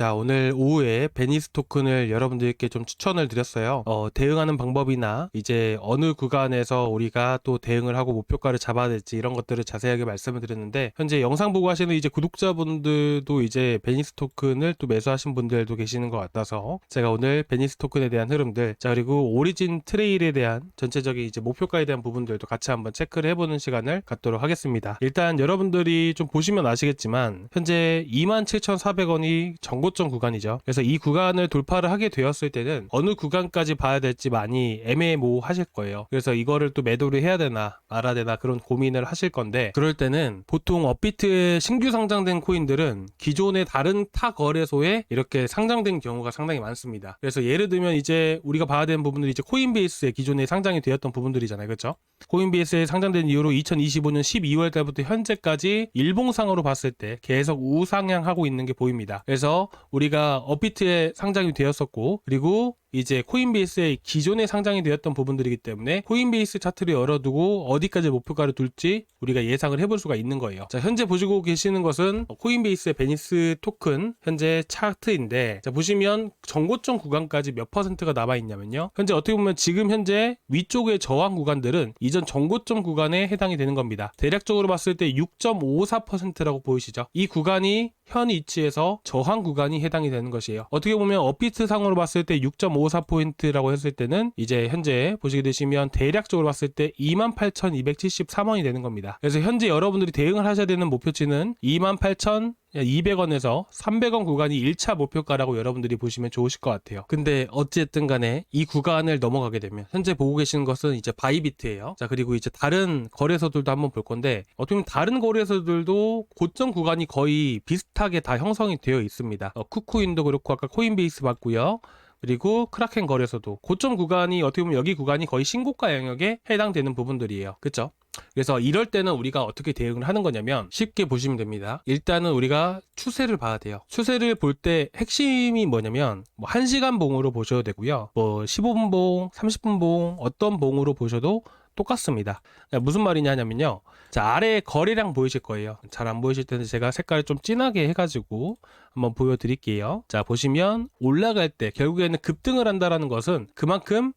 자, 오늘 오후에 베니스 토큰을 여러분들께 좀 추천을 드렸어요. 대응하는 방법이나 이제 어느 구간에서 우리가 또 대응을 하고 목표가를 잡아야 될지 이런 것들을 자세하게 말씀을 드렸는데, 현재 영상 보고 하시는 이제 구독자분들도 이제 베니스 토큰을 또 매수하신 분들도 계시는 것 같아서 제가 오늘 베니스 토큰에 대한 흐름들, 자, 그리고 오리진 트레일에 대한 전체적인 이제 목표가에 대한 부분들도 같이 한번 체크를 해보는 시간을 갖도록 하겠습니다. 일단 여러분들이 좀 보시면 아시겠지만 현재 27,400원이 정고점 구간이죠. 그래서 이 구간을 돌파를 하게 되었을 때는 어느 구간까지 봐야 될지 많이 애매모호하실 거예요. 그래서 이거를 또 매도를 해야 되나 말아야 되나 그런 고민을 하실 건데, 그럴 때는 보통 업비트에 신규 상장된 코인들은 기존의 다른 타 거래소에 이렇게 상장된 경우가 상당히 많습니다. 그래서 예를 들면 이제 우리가 봐야 되는 부분들이 이제 코인베이스에 기존에 상장이 되었던 부분들이잖아요. 그렇죠? 코인베이스에 상장된 이후로 2025년 12월 달부터 현재까지 일봉상으로 봤을 때 계속 우상향하고 있는 게 보입니다. 그래서 우리가 업비트에 상장이 되었었고, 그리고 이제 코인베이스에 기존에 상장이 되었던 부분들이기 때문에 코인베이스 차트를 열어두고 어디까지 목표가를 둘지 우리가 예상을 해볼 수가 있는 거예요. 자, 현재 보시고 계시는 것은 코인베이스의 베니스 토큰 현재 차트인데, 자, 보시면 정고점 구간까지 몇 퍼센트가 남아있냐면요, 현재 어떻게 보면 지금 현재 위쪽의 저항 구간들은 이전 정고점 구간에 해당이 되는 겁니다. 대략적으로 봤을 때 6.54%라고 보이시죠? 이 구간이 현 위치에서 저항 구간이 해당이 되는 것이에요. 어떻게 보면 업비트 상으로 봤을 때 6.54포인트라고 했을 때는 이제 현재 보시게 되시면 대략적으로 봤을 때 28,273원이 되는 겁니다. 그래서 현재 여러분들이 대응을 하셔야 되는 목표치는 28,200원에서 300원 구간이 1차 목표가라고 여러분들이 보시면 좋으실 것 같아요. 근데 어쨌든 간에 이 구간을 넘어가게 되면 현재 보고 계시는 것은 이제 바이비트예요. 자, 그리고 이제 다른 거래소들도 한번 볼 건데, 어떻게 보면 다른 거래소들도 고점 구간이 거의 비슷하게 다 형성이 되어 있습니다. 쿠코인도 그렇고 아까 코인베이스 봤고요. 그리고 크라켄 거래소도 고점 구간이 어떻게 보면 여기 구간이 거의 신고가 영역에 해당되는 부분들이에요. 그렇죠? 그래서 이럴 때는 우리가 어떻게 대응을 하는 거냐면 쉽게 보시면 됩니다. 일단은 우리가 추세를 봐야 돼요. 추세를 볼 때 핵심이 뭐냐면 1시간 봉으로 보셔도 되고요. 15분 봉, 30분 봉 어떤 봉으로 보셔도 똑같습니다. 무슨 말이냐면요. 자, 아래에 거래량 보이실 거예요. 잘 안 보이실 텐데 제가 색깔을 좀 진하게 해가지고 한번 보여드릴게요. 자, 보시면 올라갈 때 결국에는 급등을 한다라는 것은 그만큼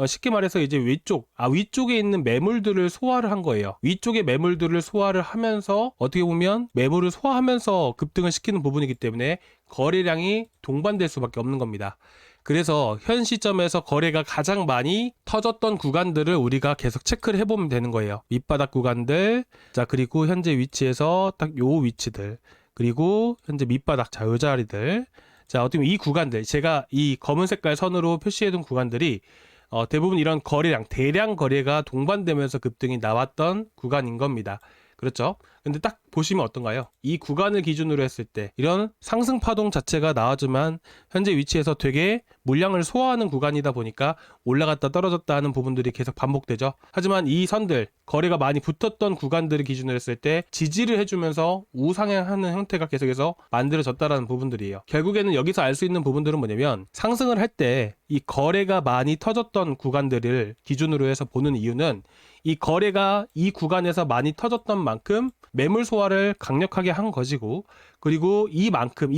쉽게 말해서 이제 위쪽에 있는 매물들을 소화를 한 거예요. 위쪽에 매물들을 소화를 하면서 어떻게 보면 매물을 소화하면서 급등을 시키는 부분이기 때문에 거래량이 동반될 수밖에 없는 겁니다. 그래서 현 시점에서 거래가 가장 많이 터졌던 구간들을 우리가 계속 체크를 해보면 되는 거예요. 밑바닥 구간들, 자, 그리고 현재 위치에서 딱 요 위치들, 그리고 현재 밑바닥, 자, 요 자리들. 자, 어떻게 보면 이 구간들, 제가 이 검은 색깔 선으로 표시해둔 구간들이 대부분 이런 거래량, 대량 거래가 동반되면서 급등이 나왔던 구간인 겁니다. 그렇죠? 근데 딱 보시면 어떤가요? 이 구간을 기준으로 했을 때 이런 상승 파동 자체가 나와주만 현재 위치에서 되게 물량을 소화하는 구간이다 보니까 올라갔다 떨어졌다 하는 부분들이 계속 반복되죠. 하지만 이 선들, 거래가 많이 붙었던 구간들을 기준으로 했을 때 지지를 해주면서 우상향하는 형태가 계속해서 만들어졌다라는 부분들이에요. 결국에는 여기서 알 수 있는 부분들은 뭐냐면, 상승을 할 때 이 거래가 많이 터졌던 구간들을 기준으로 해서 보는 이유는 이 거래가 이 구간에서 많이 터졌던 만큼 매물 소화를 강력하게 한 것이고, 그리고 이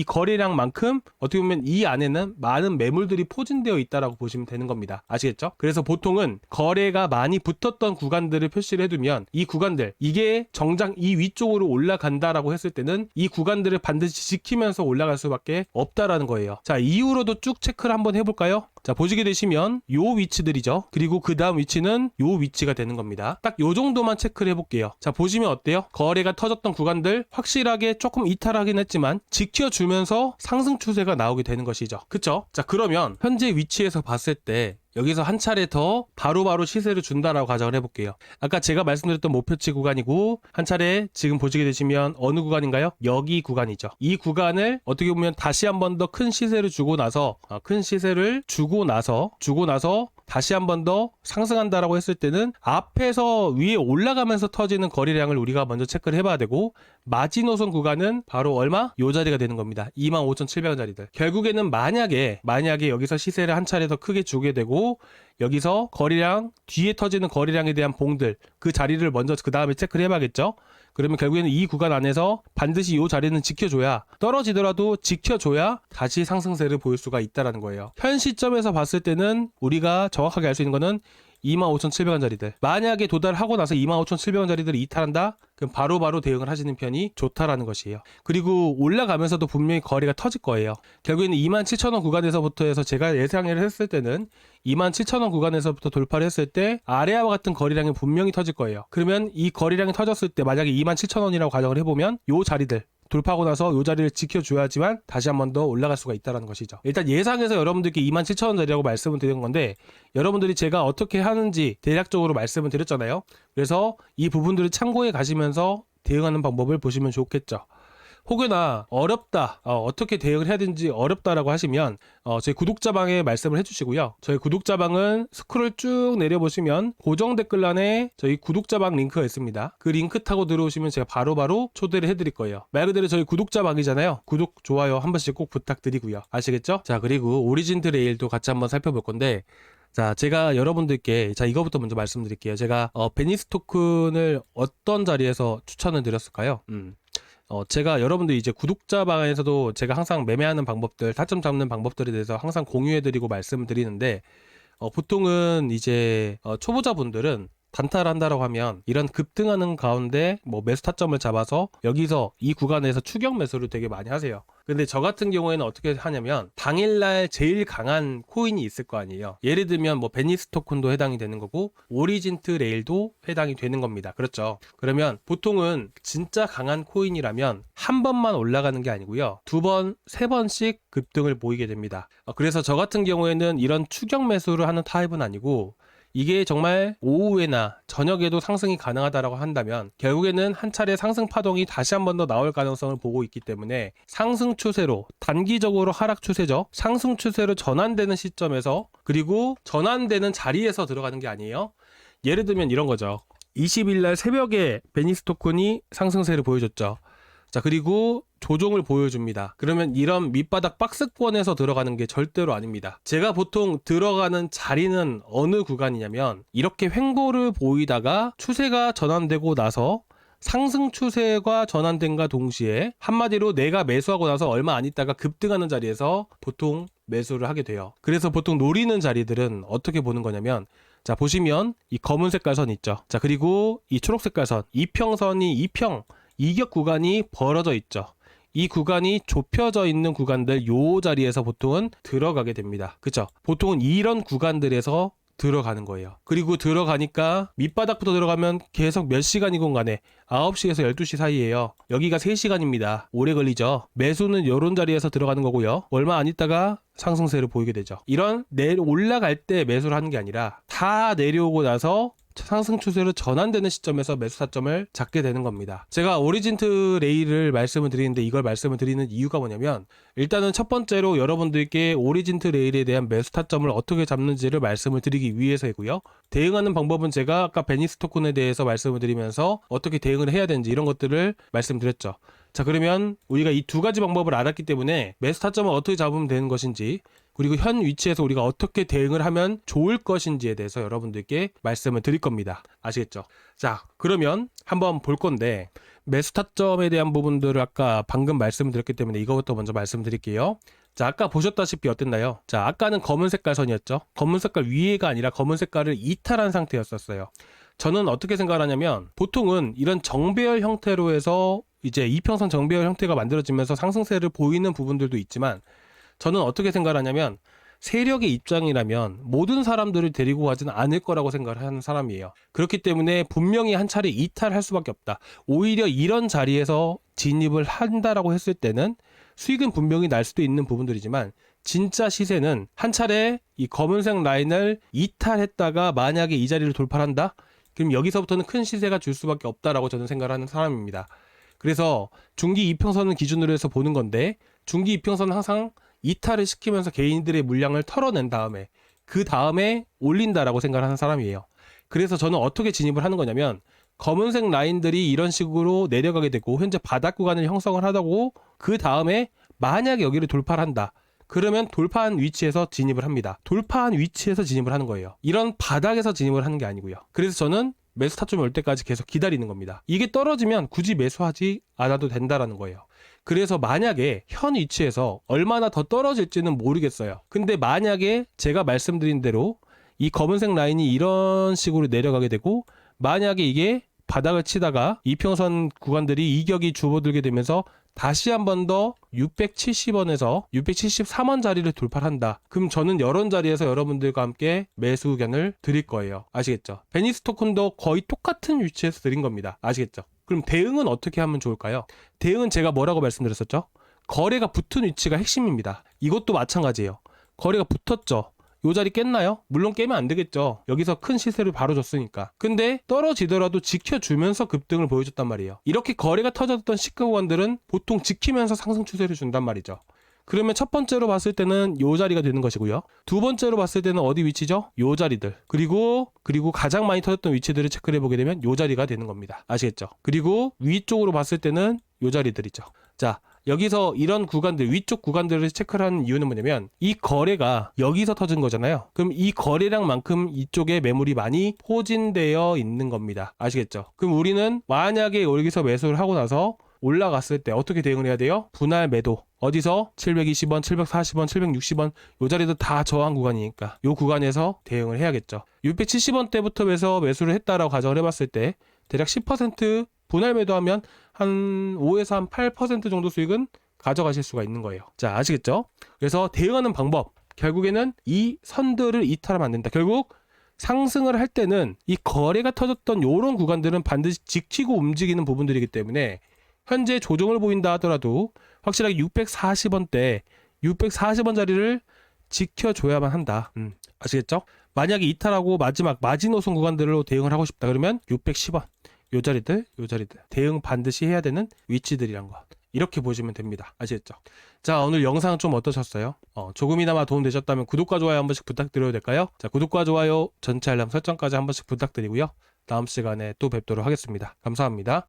거래량만큼 어떻게 보면 이 안에는 많은 매물들이 포진되어 있다라고 보시면 되는 겁니다. 아시겠죠? 그래서 보통은 거래가 많이 붙었던 구간들을 표시를 해두면 이 구간들, 이게 정작 이 위쪽으로 올라간다라고 했을 때는 이 구간들을 반드시 지키면서 올라갈 수밖에 없다라는 거예요. 자, 이후로도 쭉 체크를 한번 해볼까요? 자, 보시게 되시면 요 위치들이죠. 그리고 그 다음 위치는 요 위치가 되는 겁니다. 딱 요 정도만 체크를 해볼게요. 자, 보시면 어때요? 거래가 터졌던 구간들 확실하게 조금 이탈하긴 했지만 지켜주면서 상승 추세가 나오게 되는 것이죠. 그쵸? 자, 그러면 현재 위치에서 봤을 때 여기서 한 차례 더 바로바로 시세를 준다라고 가정을 해볼게요. 아까 제가 말씀드렸던 목표치 구간이고, 한 차례 지금 보시게 되시면 어느 구간인가요? 여기 구간이죠. 이 구간을 어떻게 보면 다시 한 번 더 큰 시세를 주고 나서 다시 한 번 더 상승한다라고 했을 때는 앞에서 위에 올라가면서 터지는 거래량을 우리가 먼저 체크를 해봐야 되고, 마지노선 구간은 바로 얼마? 요 자리가 되는 겁니다. 25,700원짜리들. 결국에는 만약에 여기서 시세를 한 차례 더 크게 주게 되고, 여기서 거래량, 뒤에 터지는 거래량에 대한 봉들, 그 자리를 먼저 그 다음에 체크를 해봐야겠죠. 그러면 결국에는 이 구간 안에서 반드시 이 자리는 지켜줘야, 떨어지더라도 지켜줘야 다시 상승세를 보일 수가 있다는 거예요. 현 시점에서 봤을 때는 우리가 정확하게 알 수 있는 거는 25,700원짜리들, 만약에 도달하고 나서 25,700원짜리들을 이탈한다? 그럼 바로바로 대응을 하시는 편이 좋다라는 것이에요. 그리고 올라가면서도 분명히 거래가 터질 거예요. 결국에는 27,000원 구간에서부터 해서 제가 예상을 했을 때는 27,000원 구간에서부터 돌파를 했을 때 아래와 같은 거래량이 분명히 터질 거예요. 그러면 이 거래량이 터졌을 때 만약에 27,000원이라고 가정을 해보면 요 자리들 돌파하고 나서 이 자리를 지켜줘야지만 다시 한 번 더 올라갈 수가 있다는 것이죠. 일단 예상해서 여러분들께 27,000원짜리라고 말씀을 드린 건데, 여러분들이 제가 어떻게 하는지 대략적으로 말씀을 드렸잖아요. 그래서 이 부분들을 참고해 가시면서 대응하는 방법을 보시면 좋겠죠. 혹여나 어렵다, 어떻게 대응을 해야 되는지 어렵다라고 하시면 저희 구독자방에 말씀을 해주시고요. 저희 구독자방은 스크롤 쭉 내려보시면 고정 댓글란에 저희 구독자방 링크가 있습니다. 그 링크 타고 들어오시면 제가 바로바로 초대를 해드릴 거예요. 말 그대로 저희 구독자방이잖아요. 구독, 좋아요 한 번씩 꼭 부탁드리고요. 아시겠죠? 자, 그리고 오리진 트레일도 같이 한번 살펴볼 건데, 자, 제가 여러분들께, 자, 이거부터 먼저 말씀드릴게요. 제가 베니스 토큰을 어떤 자리에서 추천을 드렸을까요? 제가 여러분들 이제 구독자방에서도 제가 항상 매매하는 방법들, 타점 잡는 방법들에 대해서 항상 공유해드리고 말씀을 드리는데, 보통은 이제 초보자분들은 단타를 한다라고 하면 이런 급등하는 가운데 뭐 매수 타점을 잡아서 여기서 이 구간에서 추격 매수를 되게 많이 하세요. 근데 저 같은 경우에는 어떻게 하냐면 당일날 제일 강한 코인이 있을 거 아니에요. 예를 들면 뭐 베니스 토큰도 해당이 되는 거고 오리진트 레일도 해당이 되는 겁니다. 그렇죠? 그러면 보통은 진짜 강한 코인이라면 한 번만 올라가는 게 아니고요. 두 번, 세 번씩 급등을 보이게 됩니다. 그래서 저 같은 경우에는 이런 추격 매수를 하는 타입은 아니고, 이게 정말 오후에나 저녁에도 상승이 가능하다고 한다면 결국에는 한 차례 상승 파동이 다시 한 번 더 나올 가능성을 보고 있기 때문에 상승 추세로, 단기적으로 하락 추세죠. 상승 추세로 전환되는 시점에서, 그리고 전환되는 자리에서 들어가는 게 아니에요. 예를 들면 이런 거죠. 20일 날 새벽에 베니스 토큰이 상승세를 보여줬죠. 자, 그리고 조정을 보여줍니다. 그러면 이런 밑바닥 박스권에서 들어가는 게 절대로 아닙니다. 제가 보통 들어가는 자리는 어느 구간이냐면, 이렇게 횡보를 보이다가 추세가 전환되고 나서 상승 추세가 전환된과 동시에 한마디로 내가 매수하고 나서 얼마 안 있다가 급등하는 자리에서 보통 매수를 하게 돼요. 그래서 보통 노리는 자리들은 어떻게 보는 거냐면, 자, 보시면 이 검은 색깔 선 있죠. 자, 그리고 이 초록 색깔 선, 이평선이 이격 구간이 벌어져 있죠. 이 구간이 좁혀져 있는 구간들, 요 자리에서 보통은 들어가게 됩니다. 그쵸? 보통은 이런 구간들에서 들어가는 거예요. 그리고 들어가니까 밑바닥부터 들어가면 계속 몇 시간이건 간에 9시에서 12시 사이에요. 여기가 3시간입니다. 오래 걸리죠. 매수는 이런 자리에서 들어가는 거고요. 얼마 안 있다가 상승세를 보이게 되죠. 이런 올라갈 때 매수를 하는 게 아니라 다 내려오고 나서 상승 추세로 전환되는 시점에서 매수 타점을 잡게 되는 겁니다. 제가 오리진트 레일을 말씀을 드리는데, 이걸 말씀을 드리는 이유가 뭐냐면, 일단은 첫 번째로 여러분들께 오리진트 레일에 대한 매수 타점을 어떻게 잡는지를 말씀을 드리기 위해서이고요. 대응하는 방법은 제가 아까 베니스 토큰에 대해서 말씀을 드리면서 어떻게 대응을 해야 되는지 이런 것들을 말씀드렸죠. 자, 그러면 우리가 이 두 가지 방법을 알았기 때문에 매수 타점을 어떻게 잡으면 되는 것인지, 그리고 현 위치에서 우리가 어떻게 대응을 하면 좋을 것인지에 대해서 여러분들께 말씀을 드릴 겁니다. 아시겠죠? 자, 그러면 한번 볼 건데, 매수 타점에 대한 부분들을 아까 방금 말씀을 드렸기 때문에 이거부터 먼저 말씀드릴게요. 자, 아까 보셨다시피 어땠나요? 자, 아까는 검은 색깔 선이었죠. 검은 색깔 위에가 아니라 검은 색깔을 이탈한 상태였었어요. 저는 어떻게 생각하냐면, 보통은 이런 정배열 형태로 해서 이제 이평선 정배열 형태가 만들어지면서 상승세를 보이는 부분들도 있지만, 저는 어떻게 생각하냐면, 세력의 입장이라면 모든 사람들을 데리고 가지는 않을 거라고 생각을 하는 사람이에요. 그렇기 때문에 분명히 한 차례 이탈할 수밖에 없다. 오히려 이런 자리에서 진입을 한다라고 했을 때는 수익은 분명히 날 수도 있는 부분들이지만, 진짜 시세는 한 차례 이 검은색 라인을 이탈했다가 만약에 이 자리를 돌파한다? 그럼 여기서부터는 큰 시세가 줄 수밖에 없다라고 저는 생각을 하는 사람입니다. 그래서 중기 이평선을 기준으로 해서 보는 건데, 중기 이평선은 항상 이탈을 시키면서 개인들의 물량을 털어낸 다음에 그 다음에 올린다라고 생각하는 사람이에요. 그래서 저는 어떻게 진입을 하는 거냐면, 검은색 라인들이 이런 식으로 내려가게 되고 현재 바닥 구간을 형성을 하다고, 그 다음에 만약에 여기를 돌파를 한다, 그러면 돌파한 위치에서 진입을 합니다. 돌파한 위치에서 진입을 하는 거예요. 이런 바닥에서 진입을 하는 게 아니고요. 그래서 저는 매수 타점이 올 때까지 계속 기다리는 겁니다. 이게 떨어지면 굳이 매수하지 않아도 된다라는 거예요. 그래서 만약에 현 위치에서 얼마나 더 떨어질지는 모르겠어요. 근데 만약에 제가 말씀드린 대로 이 검은색 라인이 이런 식으로 내려가게 되고, 만약에 이게 바닥을 치다가 이평선 구간들이 이격이 줄어들게 되면서 다시 한 번 더 670원에서 673원 자리를 돌파한다. 그럼 저는 이런 자리에서 여러분들과 함께 매수 의견을 드릴 거예요. 아시겠죠? 베니스 토큰도 거의 똑같은 위치에서 드린 겁니다. 아시겠죠? 그럼 대응은 어떻게 하면 좋을까요? 대응은 제가 뭐라고 말씀드렸었죠? 거래가 붙은 위치가 핵심입니다. 이것도 마찬가지예요. 거래가 붙었죠. 요 자리 깼나요? 물론 깨면 안 되겠죠. 여기서 큰 시세를 바로 줬으니까. 근데 떨어지더라도 지켜주면서 급등을 보여줬단 말이에요. 이렇게 거래가 터졌던 시가 구간들은 보통 지키면서 상승 추세를 준단 말이죠. 그러면 첫 번째로 봤을 때는 요 자리가 되는 것이고요. 두 번째로 봤을 때는 어디 위치죠? 요 자리들. 그리고 가장 많이 터졌던 위치들을 체크를 해보게 되면 요 자리가 되는 겁니다. 아시겠죠? 그리고 위쪽으로 봤을 때는 요 자리들이죠. 자, 여기서 이런 구간들, 위쪽 구간들을 체크를 하는 이유는 뭐냐면 이 거래가 여기서 터진 거잖아요. 그럼 이 거래량만큼 이쪽에 매물이 많이 포진되어 있는 겁니다. 아시겠죠? 그럼 우리는 만약에 여기서 매수를 하고 나서 올라갔을 때 어떻게 대응을 해야 돼요? 분할 매도. 어디서? 720원, 740원, 760원 요 자리도 다 저항 구간이니까 요 구간에서 대응을 해야겠죠. 670원대부터 매수를 했다라고 가정을 해봤을 때 대략 10% 분할 매도하면 한 5에서 한 8% 정도 수익은 가져가실 수가 있는 거예요. 자, 아시겠죠? 그래서 대응하는 방법, 결국에는 이 선들을 이탈하면 안 된다. 결국 상승을 할 때는 이 거래가 터졌던 요런 구간들은 반드시 지키고 움직이는 부분들이기 때문에 현재 조정을 보인다 하더라도 확실하게 640원대 640원 자리를 지켜줘야만 한다. 아시겠죠? 만약에 이탈하고 마지막 마지노선 구간들로 대응을 하고 싶다 그러면 610원 요 자리들 대응 반드시 해야 되는 위치들이란 거, 이렇게 보시면 됩니다. 아시겠죠? 자, 오늘 영상 좀 어떠셨어요? 조금이나마 도움 되셨다면 구독과 좋아요 한 번씩 부탁드려도 될까요? 자, 구독과 좋아요, 전체 알람 설정까지 한 번씩 부탁드리고요. 다음 시간에 또 뵙도록 하겠습니다. 감사합니다.